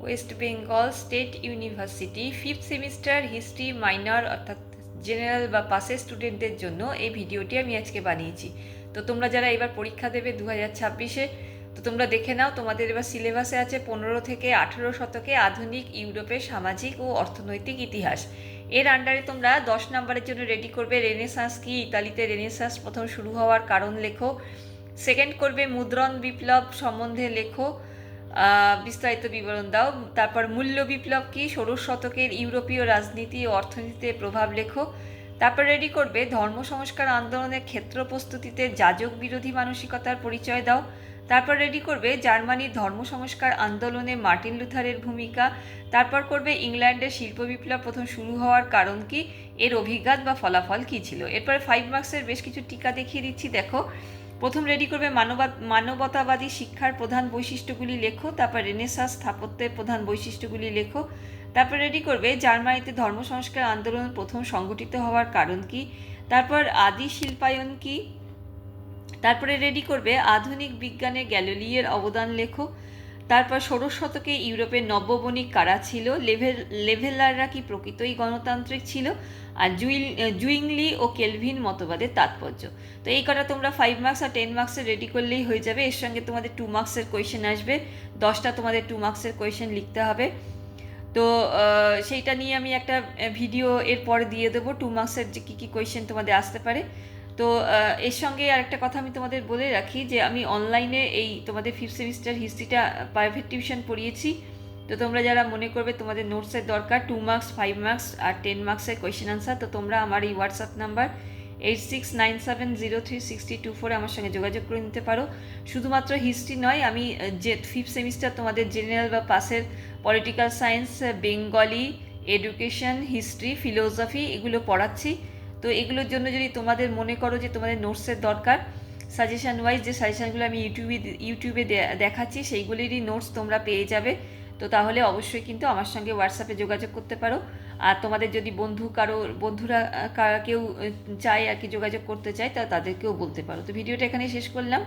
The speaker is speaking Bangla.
West Bengal state university 5th semester history minor অর্থাৎ জেনারেল বা পাসের স্টুডেন্টদের জন্য এই ভিডিওটি আমি আজকে বানিয়েছি। তো তোমরা যারা এবার পরীক্ষা দেবে 2026-এ, তো তোমরা দেখে নাও, তোমাদের এবার সিলেবাসে আছে 15 থেকে 18 শতকে আধুনিক ইউরোপের সামাজিক ও অর্থনৈতিক ইতিহাস। এর আন্ডারে তোমরা 10 নম্বরের জন্য রেডি করবে রেনেসাঁস কি, ইতালিতে রেনেসাঁস প্রথম শুরু হওয়ার কারণ লেখো। সেকেন্ড করবে মুদ্রণ বিপ্লব সম্বন্ধে লেখো, বিস্তারিত বিবরণ দাও। তারপর মূল্য বিপ্লব কি, ষোড়শ শতকের ইউরোপীয় রাজনীতি ও অর্থনীতিতে প্রভাব লেখো। তারপর রেডি করবে ধর্ম সংস্কার আন্দোলনের ক্ষেত্র প্রস্তুতিতে যাজক বিরোধী মানসিকতার পরিচয় দাও। তারপর রেডি করবে জার্মানির ধর্ম সংস্কার আন্দোলনে মার্টিন লুথারের ভূমিকা। তারপর করবে ইংল্যান্ডের শিল্প বিপ্লব প্রথম শুরু হওয়ার কারণ কি, এর অভিঘাত বা ফলাফল কী ছিল। এরপরে 5 মার্কসের বেশ কিছু টিকা দেখিয়ে দিচ্ছি, দেখো। প্রথম রেডি করবে মানবতাবাদী শিক্ষার প্রধান বৈশিষ্ট্যগুলি লেখো। তারপর রেনেসাঁস স্থাপত্যের প্রধান বৈশিষ্ট্যগুলি লেখো। তারপর রেডি করবে জার্মানিতে ধর্ম সংস্কার আন্দোলন প্রথম সংগঠিত হওয়ার কারণ কি। তারপর আদি শিল্পায়ন কি। তারপরে রেডি করবে আধুনিক বিজ্ঞানে গ্যালিলিওর অবদান লেখো। তারপর ষোড়শ শতকে ইউরোপের নব্যবণিক কারা ছিল, লেভেলাররা কি প্রকৃতই গণতান্ত্রিক ছিল, আর জুইংলি ও কেলভিন মতবাদের তাৎপর্য। তো এই কটা তোমরা 5 মার্কস আর 10 মার্কসের রেডি করলেই হয়ে যাবে। এর সঙ্গে তোমাদের 2 মার্কসের কোয়েশ্চেন আসবে, 10টা তোমাদের 2 মার্কসের কোয়েশ্চেন লিখতে হবে। তো সেইটা নিয়ে আমি একটা ভিডিও এরপরে দিয়ে দেবো, 2 মার্কসের যে কী কী কোয়েশ্চেন তোমাদের আসতে পারে। তো এর সঙ্গে আরেকটা কথা আমি তোমাদের বলে রাখি যে আমি অনলাইনে এই তোমাদের 5th সেমিস্টার হিস্ট্রিটা প্রাইভেট টিউশন পড়িয়েছি। তো তোমরা যারা মনে করবে তোমাদের নোটসের দরকার 2 মার্কস, 5 মার্কস আর 10 মার্কসের কোয়েশ্চেন আনসার, তো তোমরা আমার এই হোয়াটসঅ্যাপ নাম্বার 8697036024 আমার সঙ্গে যোগাযোগ করে নিতে পারো। শুধুমাত্র হিস্ট্রি নয়, আমি যে 5th সেমিস্টার তোমাদের জেনারেল বা পাসের political science, Bengali, education, history, philosophy এগুলো পড়াচ্ছি। তো এগুলোর জন্য যদি তোমাদের মনে করো যে তোমাদের নোটসের দরকার, সাজেশান ওয়াইজ যে সাজেশানগুলো আমি ইউটিউবে দেখাচ্ছি সেইগুলিরই নোটস তোমরা পেয়ে যাবে। তো তাহলে অবশ্যই কিন্তু আমার সঙ্গে হোয়াটসঅ্যাপে যোগাযোগ করতে পারো। আর তোমাদের যদি বন্ধুরা কেউ চায় আর কি যোগাযোগ করতে চায়, তা তাদেরকেও বলতে পারো। তো ভিডিওটা এখানে শেষ করলাম।